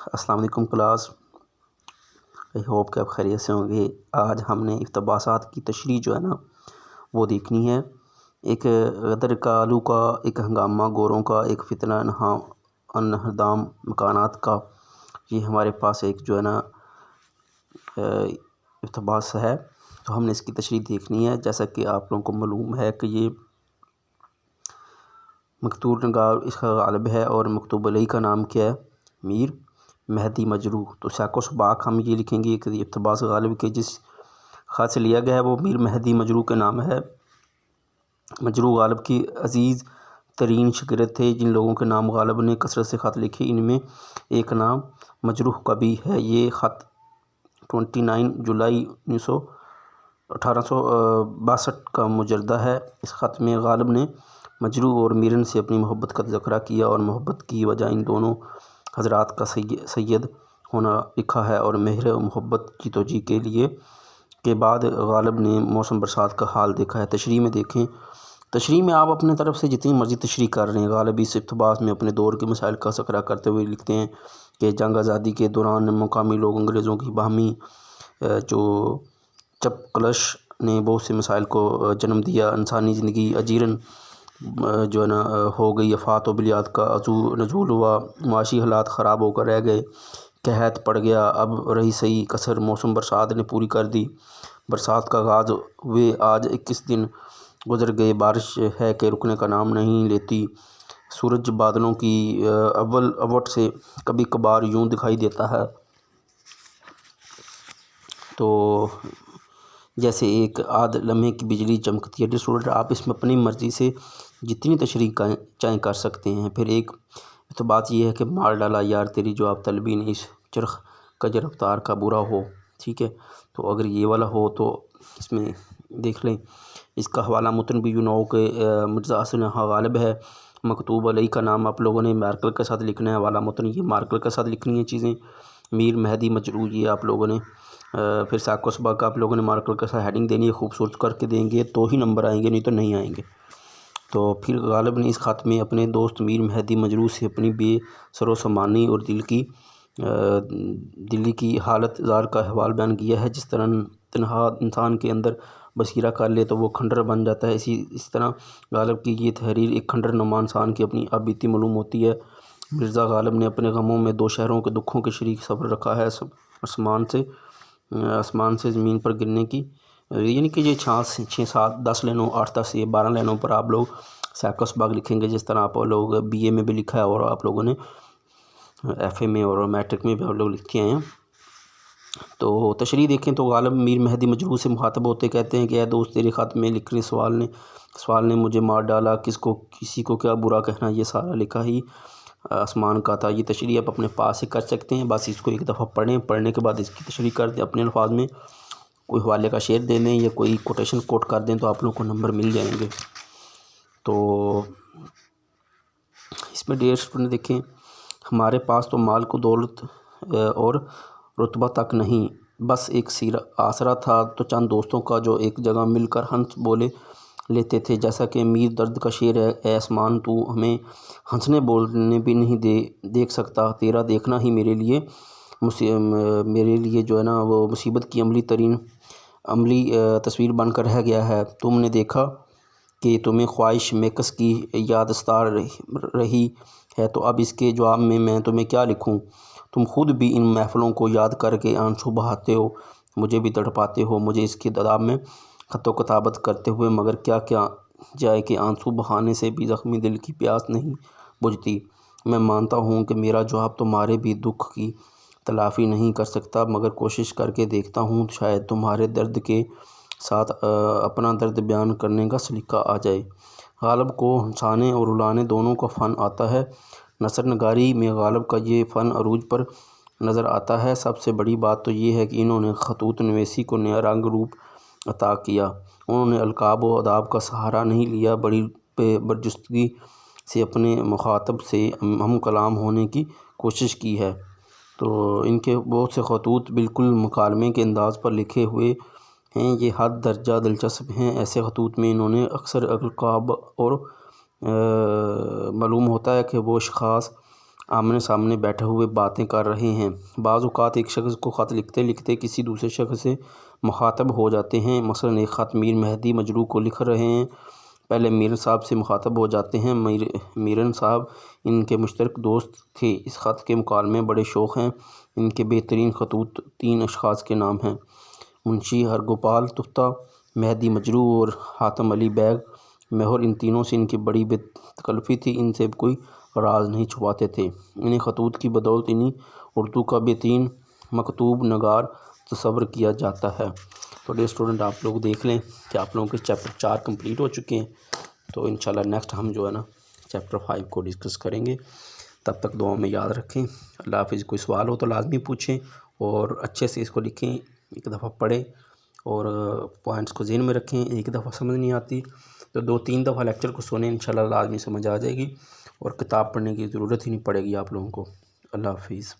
السلام علیکم class, I hope کہ آپ خیریت سے ہوں گے۔ آج ہم نے اقتباسات کی تشریح جو ہے نا وہ دیکھنی ہے۔ ایک غدر کا، آلو کا، ایک ہنگامہ گوروں کا، ایک فتنہ انہدام مکانات کا، یہ ہمارے پاس ایک جو ہے نا اقتباس ہے، تو ہم نے اس کی تشریح دیکھنی ہے۔ جیسا کہ آپ لوگوں کو معلوم ہے کہ یہ مقتول نگار اس کا غالب ہے اور مکتوب علیہ کا نام کیا ہے؟ میر مہدی مجروح۔ تو سیاق و سباق ہم یہ لکھیں گے کہ اقتباس غالب کے جس خط سے لیا گیا ہے وہ میر مہدی مجروح کے نام ہے۔ مجروح غالب کی عزیز ترین شاگرد تھے۔ جن لوگوں کے نام غالب نے کثرت سے خط لکھے ان میں ایک نام مجروح کا بھی ہے۔ یہ خط 29 جولائی 1862 کا مجردہ ہے۔ اس خط میں غالب نے مجروح اور میرن سے اپنی محبت کا تذکرہ کیا اور محبت کی وجہ ان دونوں حضرات کا سید ہونا لکھا ہے اور مہر و محبت کی توجیہ کے لیے کے بعد غالب نے موسم برسات کا حال دیکھا ہے۔ تشریح میں دیکھیں، تشریح میں آپ اپنے طرف سے جتنی مرضی تشریح کر رہے ہیں۔ غالب اس اقتباس میں اپنے دور کے مسائل کا تذکرہ کرتے ہوئے لکھتے ہیں کہ جنگ آزادی کے دوران مقامی لوگ انگریزوں کی باہمی جو چپقلش نے بہت سے مسائل کو جنم دیا۔ انسانی زندگی اجیرن جو ہے نا ہو گئی، افات و بلیات کا نزول ہوا، معاشی حالات خراب ہو کر رہ گئے، قحط پڑ گیا۔ اب رہی صحیح کسر موسم برسات نے پوری کر دی۔ برسات کا آغاز ہوئے آج 21 دن گزر گئے، بارش ہے کہ رکنے کا نام نہیں لیتی۔ سورج بادلوں کی اول اوٹ سے کبھی کبھار یوں دکھائی دیتا ہے تو جیسے ایک آدھ لمحے کی بجلی چمکتی ہے۔ ڈیئر اسٹوڈنٹ، آپ اس میں اپنی مرضی سے جتنی تشریح چاہیں کر سکتے ہیں۔ پھر ایک تو بات یہ ہے کہ مار ڈالا یار تیری جواب طلبی نے، اس چرخ کج رفتار کا برا ہو، ٹھیک ہے۔ تو اگر یہ والا ہو تو اس میں دیکھ لیں۔ اس کا حوالہ متن بھی کہ مرزا حسن غالب ہے۔ مکتوب علیہ کا نام آپ لوگوں نے مارکر کے ساتھ لکھنا ہے۔ حوالہ متن یہ مارکر کے ساتھ لکھنی ہیں چیزیں۔ میر مہدی مجروح یہ آپ لوگوں نے پھر سیاق و سباق آپ لوگوں نے مارکر کے ساتھ ہیڈنگ دینی ہے، خوبصورت کر کے دیں گے تو ہی نمبر آئیں گے، نہیں تو نہیں آئیں گے۔ تو پھر غالب نے اس خط میں اپنے دوست میر مہدی مجروح سے اپنی بے سر و سامانی اور دلی کی حالت زار کا احوال بیان کیا ہے۔ جس طرح تنہا انسان کے اندر بصیرہ کر لے تو وہ کھنڈر بن جاتا ہے، اس طرح غالب کی یہ تحریر ایک کھنڈر نما انسان کی اپنی بیتی معلوم ہوتی ہے۔ مرزا غالب نے اپنے غموں میں دو شہروں کے دکھوں کے شریک صبر رکھا ہے، آسمان سے زمین پر گرنے کی، یعنی کہ یہ 6 7 10 لائنوں 8 10 یہ 12 لائنوں پر آپ لوگ سیاق و سباق لکھیں گے، جس طرح آپ لوگ بی اے میں بھی لکھا ہے اور آپ لوگوں نے ایف اے میں اور میٹرک میں بھی آپ لوگ لکھتے ہیں۔ تو تشریح دیکھیں تو غالب میر مہدی مجروح سے مخاطب ہوتے کہتے ہیں کہ اے دوست تیرے خط میں لکھ رہے سوال نے مجھے مار ڈالا، کسی کو کیا برا کہنا، یہ سارا لکھا ہی آسمان کا تھا۔ یہ تشریح آپ اپنے پاس سے کر سکتے ہیں، بس اس کو ایک دفعہ پڑھنے کے بعد اس کی تشریح کر دیں اپنے الفاظ میں، کوئی حوالے کا شعر دے دیں یا کوئی کوٹیشن کوٹ کر دیں تو آپ لوگوں کو نمبر مل جائیں گے۔ تو اس میں ڈیئر اسٹوڈنٹ دیکھیں، ہمارے پاس تو مال کو دولت اور رتبہ تک نہیں، بس ایک آسرا تھا تو چند دوستوں کا جو ایک جگہ مل کر ہنس بولے لیتے تھے۔ جیسا کہ میر درد کا شعر ہے، اے آسمان تو ہمیں ہنسنے بولنے بھی نہیں دیکھ سکتا، تیرا دیکھنا ہی میرے لیے جو ہے نا وہ مصیبت کی عملی تصویر بن کر رہ گیا ہے۔ تم نے دیکھا کہ تمہیں خواہش میکس کی یاد ستار رہی ہے، تو اب اس کے جواب میں تمہیں کیا لکھوں؟ تم خود بھی ان محفلوں کو یاد کر کے آنسو بہاتے ہو، مجھے بھی تڑپاتے ہو، مجھے اس کے داداب میں خط و کتابت کرتے ہوئے، مگر کیا جائے کہ آنسو بہانے سے بھی زخمی دل کی پیاس نہیں بجھتی۔ میں مانتا ہوں کہ میرا جواب تمہارے بھی دکھ کی تلافی نہیں کر سکتا، مگر کوشش کر کے دیکھتا ہوں، شاید تمہارے درد کے ساتھ اپنا درد بیان کرنے کا سلیقہ آ جائے۔ غالب کو ہنسانے اور رلانے دونوں کا فن آتا ہے۔ نثر نگاری میں غالب کا یہ فن عروج پر نظر آتا ہے۔ سب سے بڑی بات تو یہ ہے کہ انہوں نے خطوط نویسی کو نیا رنگ روپ عطا کیا۔ انہوں نے القاب و اداب کا سہارا نہیں لیا، بڑی برجستگی سے اپنے مخاطب سے ہم کلام ہونے کی کوشش کی ہے۔ تو ان کے بہت سے خطوط بالکل مکالمے کے انداز پر لکھے ہوئے ہیں، یہ حد درجہ دلچسپ ہیں۔ ایسے خطوط میں انہوں نے اکثر القاب اور معلوم ہوتا ہے کہ وہ اشخاص آمنے سامنے بیٹھے ہوئے باتیں کر رہے ہیں۔ بعض اوقات ایک شخص کو خط لکھتے لکھتے کسی دوسرے شخص سے مخاطب ہو جاتے ہیں۔ مثلاً ایک خط میر مہدی مجروح کو لکھ رہے ہیں، پہلے میرن صاحب سے مخاطب ہو جاتے ہیں۔ میرن صاحب ان کے مشترک دوست تھے۔ اس خط کے مکالمے بڑے شوق ہیں۔ ان کے بہترین خطوط 3 اشخاص کے نام ہیں: منشی ہرگوپال تختہ، مہدی مجروح اور حاتم علی بیگ مہر۔ ان تینوں سے ان کی بڑی بے تکلفی تھی، ان سے کوئی راز نہیں چھپاتے تھے۔ انہیں خطوط کی بدولت انہیں اردو کا بہترین مکتوب نگار تصور کیا جاتا ہے۔ تو ڈیئر اسٹوڈنٹ، آپ لوگ دیکھ لیں کہ آپ لوگوں کے چیپٹر 4 کمپلیٹ ہو چکے ہیں۔ تو انشاءاللہ نیکسٹ ہم جو ہے نا چیپٹر 5 کو ڈسکس کریں گے۔ تب تک دعاؤں میں یاد رکھیں۔ اللہ حافظ۔ کوئی سوال ہو تو لازمی پوچھیں اور اچھے سے اس کو لکھیں، ایک دفعہ پڑھیں اور پوائنٹس کو ذہن میں رکھیں۔ ایک دفعہ سمجھ نہیں آتی تو 2-3 دفعہ لیکچر کو سنیں، انشاءاللہ لازمی سمجھ آ جائے گی اور کتاب پڑھنے کی ضرورت ہی نہیں پڑے گی آپ لوگوں کو۔ اللہ حافظ۔